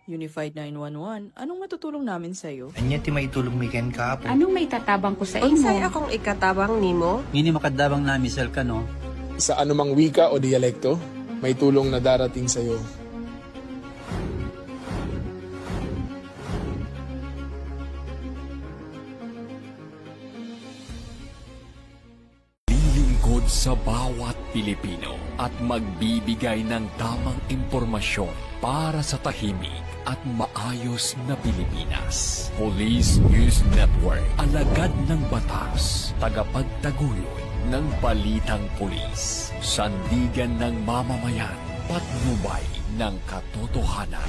Unified 911, anong matutulong namin sa'yo? Anya ti maitulong mi ken kahapon. Anong may tatabang ko sa imo? Unsay akong ikatabang nimo? Ngini makadabang na misal ka no? Sa anumang wika o dialekto, may tulong na darating sa iyo. Lilingkod sa bawat Pilipino at magbibigay ng tamang impormasyon para sa tahimik at maayos na Pilipinas. Police News Network, alagad ng batas, tagapagtaguyod ng balitang pulis, sandigan ng mamamayan, patnubay ng katotohanan.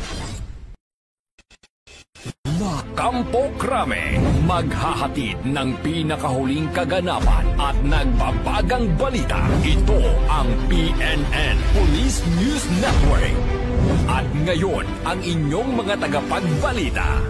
Na Kampo Krame, maghahatid ng pinakahuling kaganapan at nagbabagang balita. Ito ang PNN Police News Network. At ngayon, ang inyong mga tagapagbalita.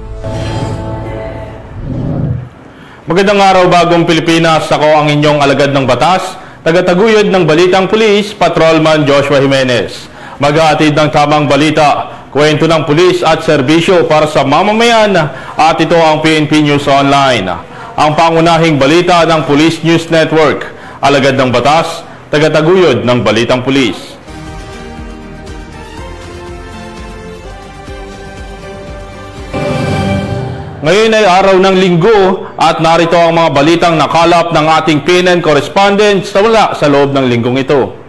Magandang araw bagong Pilipinas. Ako ang inyong alagad ng batas, tagataguyod ng Balitang Pulis, Patrolman Joshua Jimenez. Maghahatid ng tamang balita, kwento ng pulis at serbisyo para sa mamamayan, at ito ang PNP News Online. Ang pangunahing balita ng Police News Network, alagad ng batas, tagataguyod ng Balitang Pulis. Ngayon ay araw ng Linggo at narito ang mga balitang nakalap ng ating PNN correspondent sa loob ng linggong ito.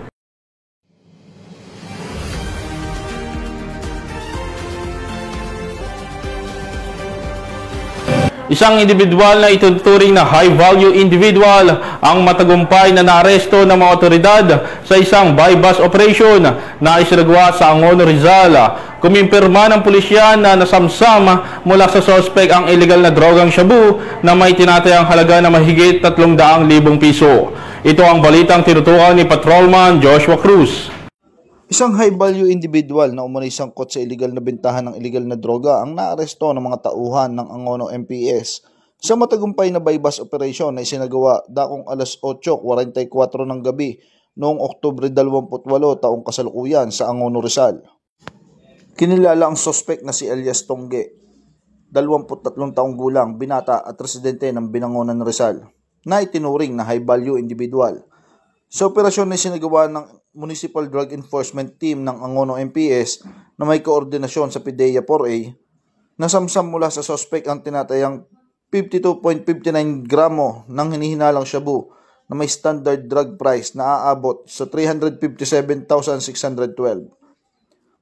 Isang individual na ituturing na high-value individual ang matagumpay na naaresto ng mga otoridad sa isang buy-bust operation na isinagawa sa Angono, Rizal. Kumimpirma ng pulisya na nasamsam mula sa sospek ang illegal na drogang shabu na may tinatayang halaga na mahigit 300,000 piso. Ito ang balitang tinutukan ni Patrolman Joshua Cruz. Isang high-value individual na umunay sangkot sa illegal na bentahan ng illegal na droga ang naaresto ng mga tauhan ng Angono MPS sa matagumpay na buy-bust operation na isinagawa dakong alas 8:44 ng gabi noong Oktubre 28 taong kasalukuyan sa Angono, Rizal. Kinilala ang sospek na si Elias Tongge, 23 taong gulang, binata at residente ng Binangonan, Rizal, na itinuring na high-value individual. Sa operasyon na isinagawa ng Municipal Drug Enforcement Team ng Angono MPS na may koordinasyon sa PDEA 4A, nasamsam mula sa sospek ang tinatayang 52.59 gramo ng hinihinalang shabu na may standard drug price na aabot sa 357,612.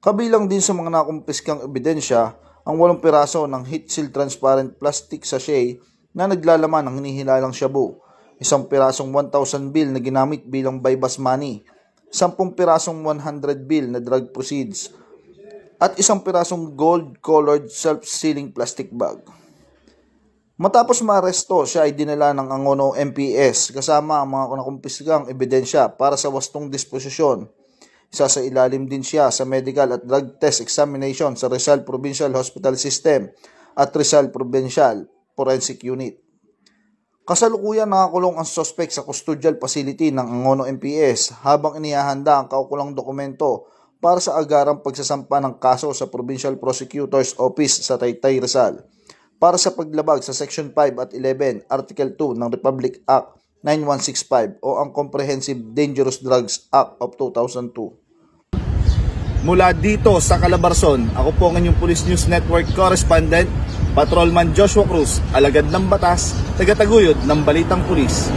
Kabilang din sa mga nakumpiskang ebidensya ang 8 piraso ng heat seal transparent plastic sachet na naglalaman ng hinihinalang shabu, 1 pirasong 1,000 bill na ginamit bilang buy-bust money, 10 pirasong 100 bill na drug proceeds, at 1 pirasong gold-colored self-sealing plastic bag. Matapos maaresto, siya ay dinala ng Angono MPS kasama ang mga nakumpiskang ebidensya para sa wastong disposisyon. Isa sa ilalim din siya sa medical at drug test examination sa Rizal Provincial Hospital System at Rizal Provincial Forensic Unit. Kasalukuyan nakakulong ang suspect sa custodial facility ng Angono MPS habang inihahanda ang kaukulang dokumento para sa agarang pagsasampa ng kaso sa Provincial Prosecutor's Office sa Taytay, Rizal para sa paglabag sa Section 5 at 11, Article 2 ng Republic Act 9165 o ang Comprehensive Dangerous Drugs Act of 2002. Mula dito sa Calabarzon, ako po ang inyong Police News Network correspondent, Patrolman Joshua Cruz, alagad ng batas, tagataguyod ng Balitang Pulis.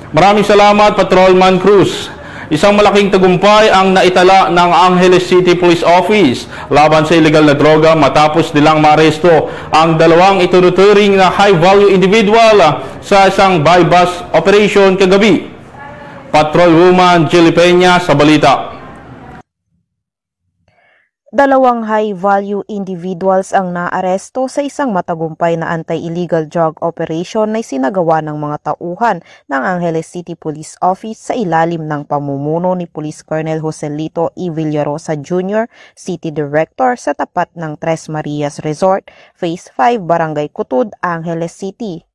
Maraming salamat, Patrolman Cruz. Isang malaking tagumpay ang naitala ng Angeles City Police Office laban sa illegal na droga matapos nilang maaresto ang 2 ituturing na high-value individual sa isang buy-bust operation kagabi. Patrolwoman Jilly Peña sa balita. 2 high-value individuals ang naaresto sa isang matagumpay na anti-illegal drug operation na isinagawa ng mga tauhan ng Angeles City Police Office sa ilalim ng pamumuno ni Police Colonel Joselito E. Villarosa Jr., City Director sa tapat ng Tres Marias Resort, Phase 5, Barangay Kutud, Angeles City.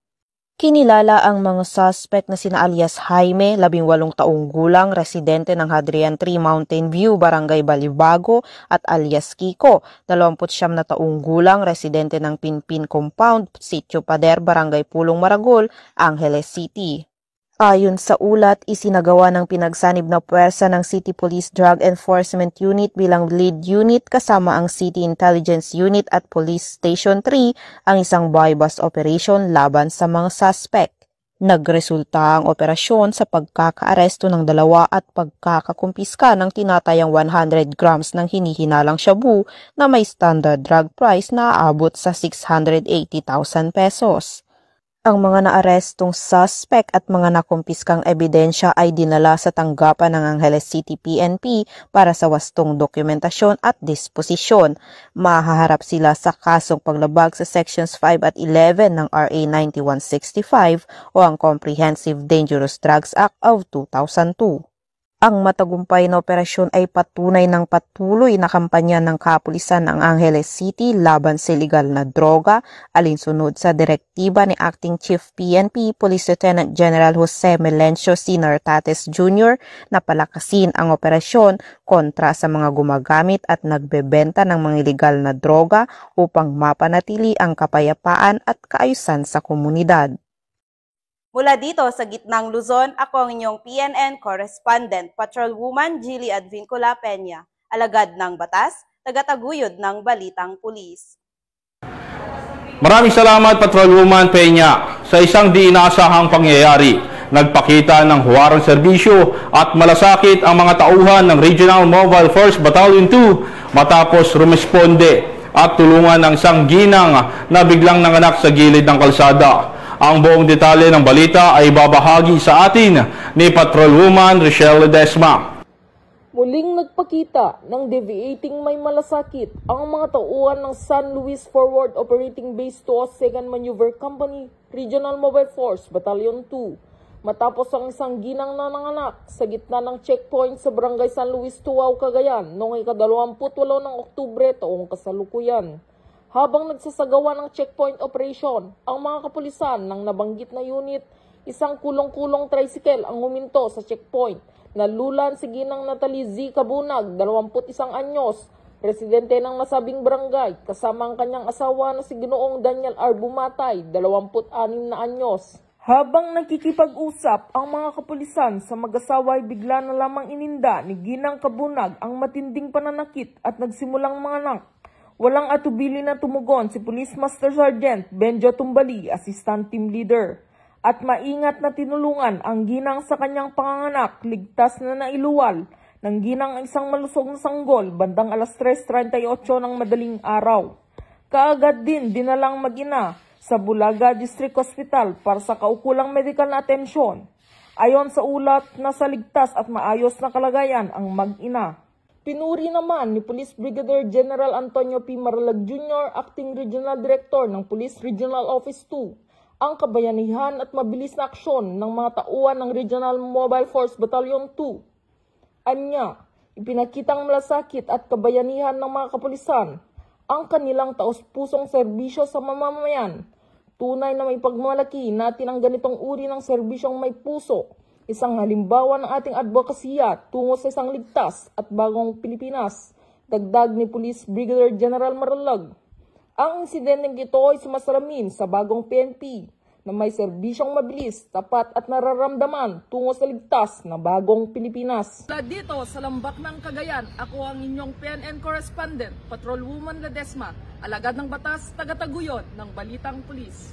Kinilala ang mga suspect na sina alias Jaime, 18 taong gulang, residente ng Hadrian Tree Mountain View, Barangay Balibago, at alias Kiko, 29 na taong gulang, residente ng Pinpin Compound, Sitio Pader, Barangay Pulong Maragol, Angeles City. Ayon sa ulat, isinagawa ng pinagsanib na puwersa ng City Police Drug Enforcement Unit bilang lead unit kasama ang City Intelligence Unit at Police Station 3 ang isang buy-bust operation laban sa mga suspect. Nagresulta ang operasyon sa pagkakaaresto ng 2 at pagkakakumpiska ng tinatayang 100 grams ng hinihinalang shabu na may standard drug price na aabot sa 680,000 pesos. Ang mga naarestong suspect at mga nakumpiskang ebidensya ay dinala sa tanggapan ng Angeles City PNP para sa wastong dokumentasyon at disposisyon. Mahaharap sila sa kasong paglabag sa Sections 5 at 11 ng RA 9165 o ang Comprehensive Dangerous Drugs Act of 2002. Ang matagumpay na operasyon ay patunay ng patuloy na kampanya ng kapulisan ng Angeles City laban sa illegal na droga, alinsunod sa direktiba ni Acting Chief PNP Police Lieutenant General Jose Melencio C. Nartates Jr. na palakasin ang operasyon kontra sa mga gumagamit at nagbebenta ng mga illegal na droga upang mapanatili ang kapayapaan at kaayusan sa komunidad. Mula dito sa gitnang Luzon, ako ang inyong PNN correspondent, Patrolwoman Jilly Advincula Peña, alagad ng batas, tagataguyod ng balitang pulis. Maraming salamat, Patrolwoman Peña. Sa isang di inaasahang pangyayari, nagpakita ng huwarang serbisyo at malasakit ang mga tauhan ng Regional Mobile Force Battalion 2 matapos rumesponde at tulungan ng isang ginang na biglang nanganak sa gilid ng kalsada. Ang buong detalye ng balita ay babahagi sa atin ni Patrolwoman Richelle Ledesma. Muling nagpakita ng deviating may malasakit ang mga tauhan ng San Luis Forward Operating Base 2 2nd Maneuver Company, Regional Mobile Force Battalion 2, matapos ang isang ginang na nanganak sa gitna ng checkpoint sa Barangay San Luis, Tuaw, Cagayan noong ika-28 ng Oktubre taong kasalukuyan. Habang nagsasagawa ng checkpoint operation, ang mga kapulisan ng nabanggit na unit, isang kulong-kulong tricycle ang huminto sa checkpoint. Nalulan si Ginang Natalie Z. Cabunag, 21 anyos, residente ng nasabing barangay, kasama ang kanyang asawa na si Ginoong Daniel R. Bumatay, 26 na anyos. Habang nakikipag-usap ang mga kapulisan sa mag-asawa ay bigla na lamang ininda ni Ginang Cabunag ang matinding pananakit at nagsimulang manganak. Walang atubili na tumugon si Police Master Sergeant Benjo Tumbali, Assistant Team Leader. At maingat na tinulungan ang ginang sa kanyang panganganak, ligtas na nailuwal ng ginang ang isang malusog na sanggol bandang alas 3:38 ng madaling araw. Kaagad din dinalang mag-ina sa Bulaga District Hospital para sa kaukulang medical na atensyon. Ayon sa ulat, nasa ligtas at maayos na kalagayan ang mag-ina. Pinuri naman ni Police Brigadier General Antonio P. Maralag Jr., Acting Regional Director ng Police Regional Office 2, ang kabayanihan at mabilis na aksyon ng mga tauhan ng Regional Mobile Force Battalion 2. Anya, ipinakitang malasakit at kabayanihan ng mga kapulisan ang kanilang taos-pusong serbisyo sa mamamayan. Tunay na may pagmalaki natin ang ganitong uri ng serbisyong may puso. Isang halimbawa ng ating advokasya tungo sa isang ligtas at bagong Pilipinas, dagdag ni Police Brigadier General Maralag. Ang insidenteng ito ay sumasalamin sa bagong PNP na may serbisyong mabilis, tapat at nararamdaman tungo sa ligtas na bagong Pilipinas. Dito sa Lambak ng Cagayan, ako ang inyong PNN correspondent, Patrolwoman Ledesma, alagad ng batas, tagataguyod ng balitang pulis.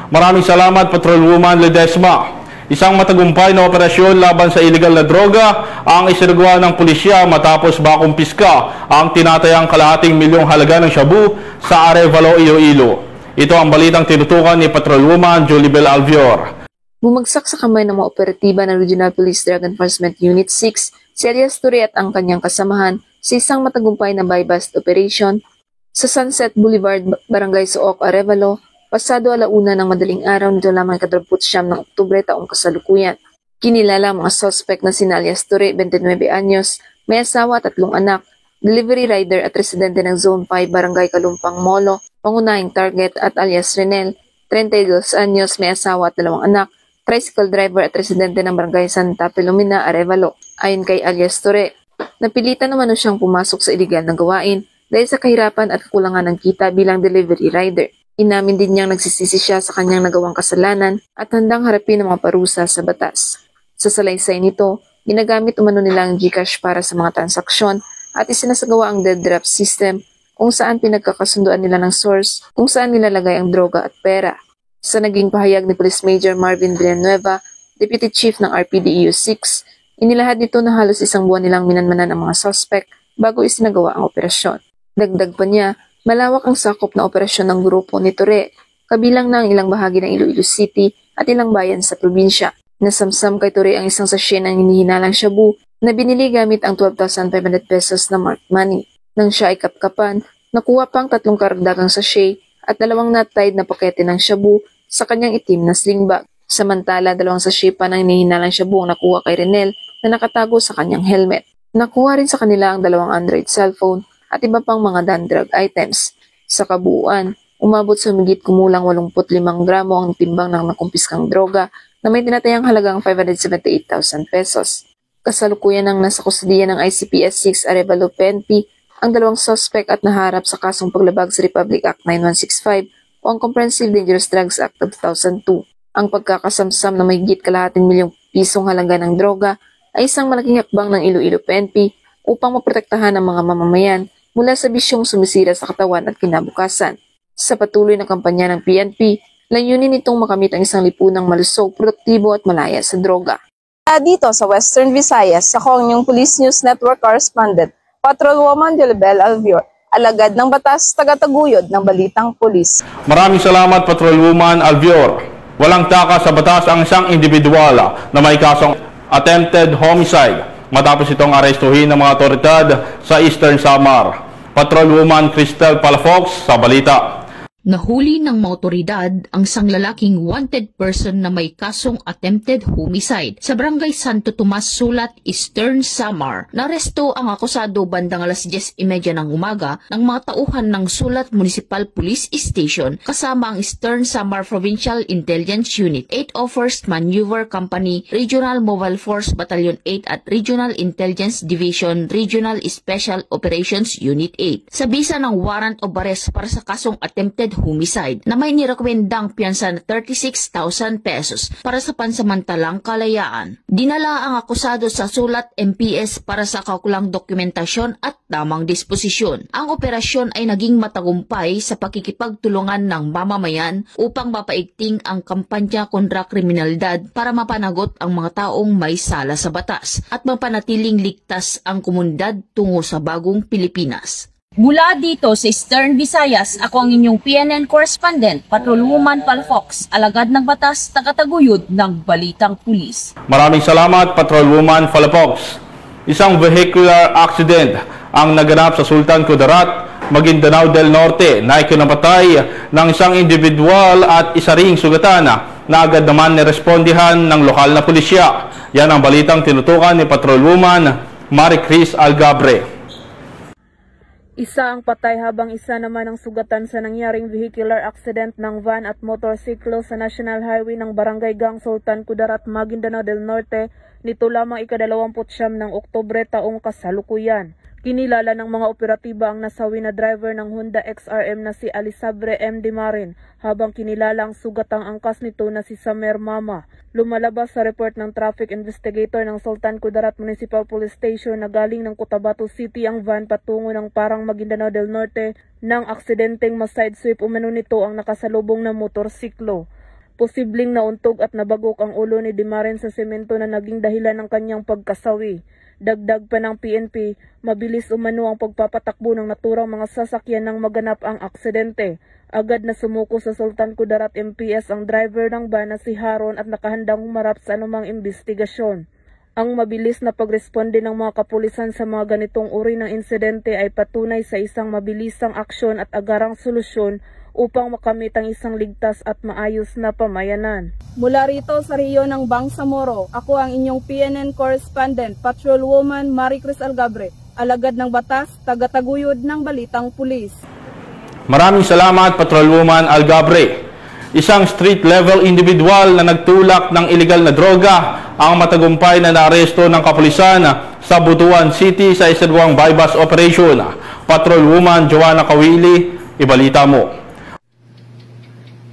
Maraming salamat, Patrolwoman Ledesma. Isang matagumpay na operasyon laban sa illegal na droga ang isinagawa ng pulisya matapos makumpiska ang tinatayang kalahating milyong halaga ng shabu sa Arevalo, Iloilo. Ito ang balitang tinutukan ni Patrolwoman Jolibel Alvior. Bumagsak sa kamay ng mga operatiba ng Regional Police Drug Enforcement Unit 6 si Elias Ture at ang kanyang kasamahan sa isang matagumpay na buy-bust operation sa Sunset Boulevard, Barangay Suoc, Arevalo, pasado 1:00 ng madaling araw nito lamang ika-29 ng Oktubre taong kasalukuyan. Kinilala ang mga suspect na sina Elias Ture, 29 anyos, may asawa at 3 anak, delivery rider at residente ng Zone 5, Barangay Kalumpang, Molo, pangunahing target at alias Renel, 32 anyos, may asawa at 2 anak, tricycle driver at residente ng Barangay Santa Filomena, Arevalo. Ayon kay alias Ture, napilitan naman siyang pumasok sa iligal na gawain dahil sa kahirapan at kakulangan ng kita bilang delivery rider. Inamin din niyang nagsisisi siya sa kanyang nagawang kasalanan at handang harapin ang mga parusa sa batas. Sa salaysay nito, ginagamit umano nila ang GCash para sa mga transaksyon at isinasagawa ang dead draft system kung saan pinagkakasunduan nila ng source kung saan nilalagay ang droga at pera. Sa naging pahayag ni Police Major Marvin Villanueva, Deputy Chief ng RPDEU 6, inilahad nito na halos 1 buwan nilang minanmanan ang mga suspect bago isinagawa ang operasyon. Dagdag pa niya, malawak ang sakop na operasyon ng grupo ni Ture, kabilang na ang ilang bahagi ng Iloilo City at ilang bayan sa probinsya. Nasamsam kay Ture ang isang sachet ng hinihinalang shabu na binili gamit ang 12,500 pesos na marked money. Nang siya ay kapkapan, nakuha pang 3 karagdagang sachet at 2 knot-tied na pakete ng shabu sa kanyang itim na sling bag. Samantala, 2 sachet pa ng hinihinalang shabu ang nakuha kay Renel na nakatago sa kanyang helmet. Nakuha rin sa kanila ang 2 Android cellphone at iba pang mga non-drug items. Sa kabuuan, umabot sa humigit kumulang 85 gramo ang timbang ng nakumpiskang droga na may tinatayang halagang 578,000 pesos. Kasalukuyan ang nasa kustudiya ng ICPS 6 Arevalo PNP ang 2 suspect at naharap sa kasong paglabag sa Republic Act 9165 o ang Comprehensive Dangerous Drugs Act of 2002. Ang pagkakasamsam na may higit kalahating milyong pisong halaga ng droga ay isang malaking hakbang ng Iloilo PNP upang maprotektahan ang mga mamamayan mula sa bisyong sumisira sa katawan at kinabukasan. Sa patuloy na kampanya ng PNP, layunin nitong makamit ang isang lipunang malusog, produktibo at malaya sa droga. Dito sa Western Visayas, ako ang inyong Police News Network Correspondent, Patrolwoman Jolibel Alvior, alagad ng batas, tagataguyod ng balitang pulis. Maraming salamat, Patrolwoman Alvior. Walang taka sa batas ang isang individual na may kasong attempted homicide matapos itong arestuhin ng mga otoridad sa Eastern Samar. Patrolwoman Cristel Palafox sa balita. Nahuli ng mga otoridad ang isang lalaking wanted person na may kasong attempted homicide sa Barangay Santo Tomas, Sulat, Eastern Samar. Naresto ang akusado bandang alas 10:30 ng umaga ng mga tauhan ng Sulat Municipal Police Station kasama ang Eastern Samar Provincial Intelligence Unit, 801st Maneuver Company, Regional Mobile Force Battalion 8 at Regional Intelligence Division, Regional Special Operations Unit 8. Sa bisa ng warrant of arrest para sa kasong attempted homicide na may nirekomendang piyansa na 36,000 pesos para sa pansamantalang kalayaan. Dinala ang akusado sa Sulat MPS para sa kaukulang dokumentasyon at tamang disposisyon. Ang operasyon ay naging matagumpay sa pakikipagtulungan ng mamamayan upang mapaigting ang kampanya kontra kriminalidad para mapanagot ang mga taong may sala sa batas at mapanatiling ligtas ang komunidad tungo sa bagong Pilipinas. Mula dito sa Eastern Visayas, ako ang inyong PNN correspondent, Patrolwoman Palafox, alagad ng batas, tagataguyod ng balitang pulis. Maraming salamat, Patrolwoman Palafox. Isang vehicular accident ang naganap sa Sultan Kudarat, Maguindanao del Norte na ikinapatay ng isang individual at isa ring sugatan na agad naman nirespondihan ng lokal na pulisya. Yan ang balitang tinutukan ni Patrolwoman Maricris Algabre. Isa ang patay habang isa naman ang sugatan sa nangyaring vehicular accident ng van at motorsiklo sa National Highway ng Barangay Gang, Sultan Kudarat, Maguindanao del Norte nito lamang ika-29 ng Oktubre taong kasalukuyan. Kinilala ng mga operatiba ang nasawi na driver ng Honda XRM na si Alisabre M. Dimarin, habang kinilala ang sugatang angkas nito na si Samer Mama. Lumalabas sa report ng traffic investigator ng Sultan Kudarat Municipal Police Station na galing ng Cotabato City ang van patungo ng Parang Maguindanao del Norte nang aksidenteng ma-sidesweep umano nito ang nakasalubong na motorsiklo. Posibleng nauntog at nabagok ang ulo ni Dimarin sa semento na naging dahilan ng kanyang pagkasawi. Dagdag pa ng PNP, mabilis umano ang pagpapatakbo ng naturang mga sasakyan nang maganap ang aksidente. Agad na sumuko sa Sultan Kudarat MPS ang driver ng van na si Haron at nakahandang humarap sa anumang investigasyon. Ang mabilis na pagresponde ng mga kapulisan sa mga ganitong uri ng insidente ay patunay sa isang mabilisang aksyon at agarang solusyon upang makamit ang isang ligtas at maayos na pamayanan. Mula rito sa rehiyon ng Bangsamoro, ako ang inyong PNN correspondent, Patrolwoman Maricris Algabre, alagad ng batas, tagataguyod ng balitang pulis. Maraming salamat, Patrolwoman Algabre. isang street-level individual na nagtulak ng illegal na droga ang matagumpay na naaresto ng kapulisan sa Butuan City sa isinagawang bypass operation. Patrolwoman Joanna Kawili, ibalita mo.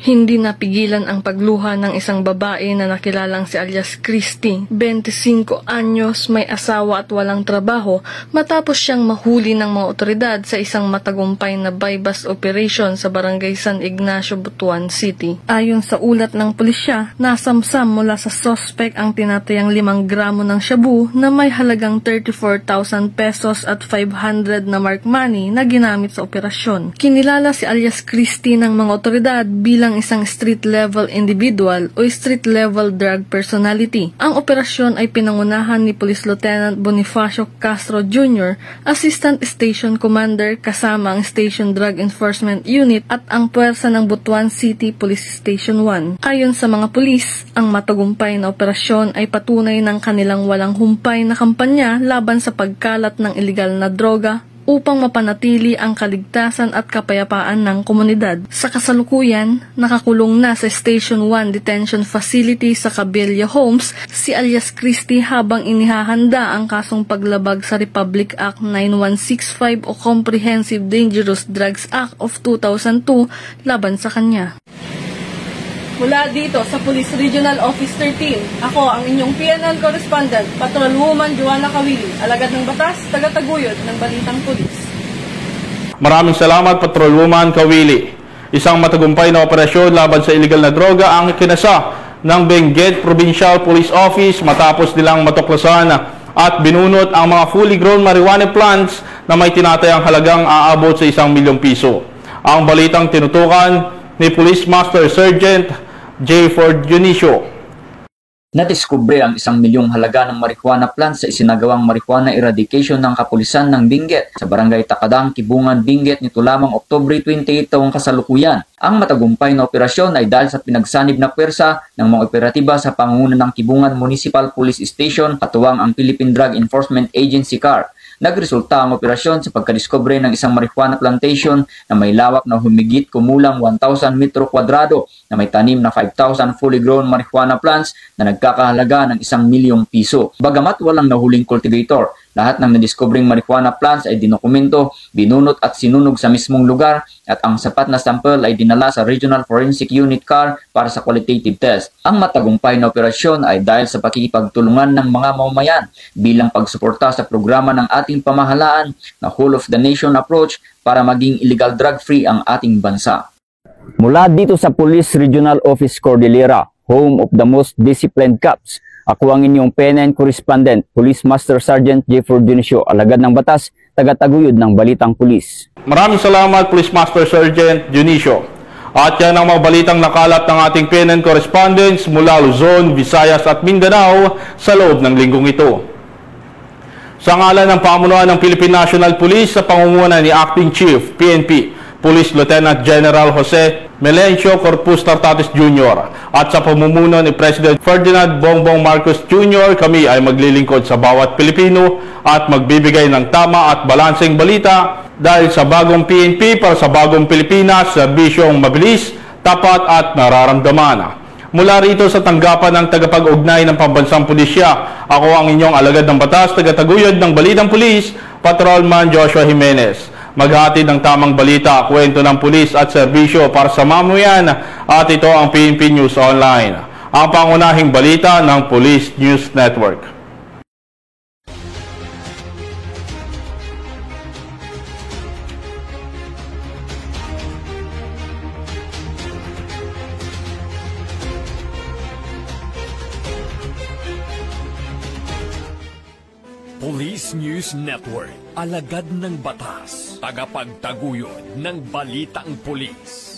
Hindi napigilan ang pagluha ng isang babae na nakilalang si alias Christy, 25 anyos, may asawa at walang trabaho matapos siyang mahuli ng mga otoridad sa isang matagumpay na bypass operation sa Barangay San Ignacio, Butuan City. Ayon sa ulat ng pulisya, nasamsam mula sa suspect ang tinatayang 5 gramo ng shabu na may halagang 34,000 pesos at 500 na mark money na ginamit sa operasyon. Kinilala si alias Christy ng mga otoridad bilang isang street-level individual o street-level drug personality. Ang operasyon ay pinangunahan ni Police Lieutenant Bonifacio Castro Jr., Assistant Station Commander kasama ang Station Drug Enforcement Unit at ang puwersa ng Butuan City Police Station 1. Ayon sa mga pulis, ang matagumpay na operasyon ay patunay ng kanilang walang humpay na kampanya laban sa pagkalat ng iligal na droga upang mapanatili ang kaligtasan at kapayapaan ng komunidad. Sa kasalukuyan, nakakulong na sa Station 1 Detention Facility sa Cabello Homes si alias Christy habang inihahanda ang kasong paglabag sa Republic Act 9165 o Comprehensive Dangerous Drugs Act of 2002 laban sa kanya. Mula dito sa Police Regional Office 13, ako ang inyong PNN Correspondent, Patrolwoman Joanna Kawili, alagad ng batas, tagataguyod ng Balitang Pulis. Maraming salamat, Patrolwoman Kawili. Isang matagumpay na operasyon laban sa illegal na droga ang kinasa ng Benguet Provincial Police Office matapos nilang matuklasan at binunot ang mga fully grown marijuana plants na may tinatayang halagang aabot sa 1 milyong piso. Ang balitang tinutukan ni Police Master Sergeant J. Ford Dionisio. Nadiskubre ang 1 milyong halaga ng marijuana plant sa isinagawang marijuana eradication ng kapulisan ng Benguet sa Barangay Takadang, Kibungan, Benguet nito lamang Oktubre 28 taong kasalukuyan. Ang matagumpay na operasyon ay dahil sa pinagsanib na pwersa ng mga operatiba sa pangunguna ng Kibungan Municipal Police Station katuwang ang Philippine Drug Enforcement Agency CAR. Nagresulta ang operasyon sa pagkadiskubre ng isang marijuana plantation na may lawak na humigit kumulang 1,000 metro kwadrado na may tanim na 5,000 fully grown marijuana plants na nagkakahalaga ng 1 milyong piso. Bagamat walang nahuling cultivator, lahat ng nadiskubring marijuana plants ay dinokumento, binunot at sinunog sa mismong lugar at ang sapat na sample ay dinala sa Regional Forensic Unit CAR para sa qualitative test. Ang matagumpay na operasyon ay dahil sa pakikipagtulungan ng mga mamamayan bilang pagsuporta sa programa ng ating pamahalaan na whole of the nation approach para maging illegal drug-free ang ating bansa. Mula dito sa Police Regional Office Cordillera, home of the most disciplined cops, ako ang inyong PNN Correspondent, Police Master Sergeant J. Ford Dionisio, alagad ng batas, tagataguyod ng Balitang Pulis. Maraming salamat, Police Master Sergeant Dionisio. At yan ang mga balitang nakalap ng ating PNN correspondents mula Luzon, Visayas at Mindanao sa loob ng linggong ito. Sa ngalan ng pamunuan ng Philippine National Police sa pangunguna ni Acting Chief, PNP, Police Lieutenant General Jose Melencio Corpus Tartatis Jr. at sa pamumuno ni President Ferdinand Bongbong Marcos Jr., kami ay maglilingkod sa bawat Pilipino at magbibigay ng tama at balanseng balita dahil sa bagong PNP para sa bagong Pilipinas, serbisyong mabilis, tapat at nararamdaman. Mula rito sa tanggapan ng tagapag-ugnay ng Pambansang Pulisya, ako ang inyong alagad ng batas, tagataguyod ng Balitang Pulis, Patrolman Joshua Jimenez. Maghatid ng tamang balita, kwento ng pulis at serbisyo para sa mamamayan at ito ang PNP News Online, ang pangunahing balita ng Police News Network. Police News Network, alagad ng batas, tagapagtaguyod ng Balitang Pulis.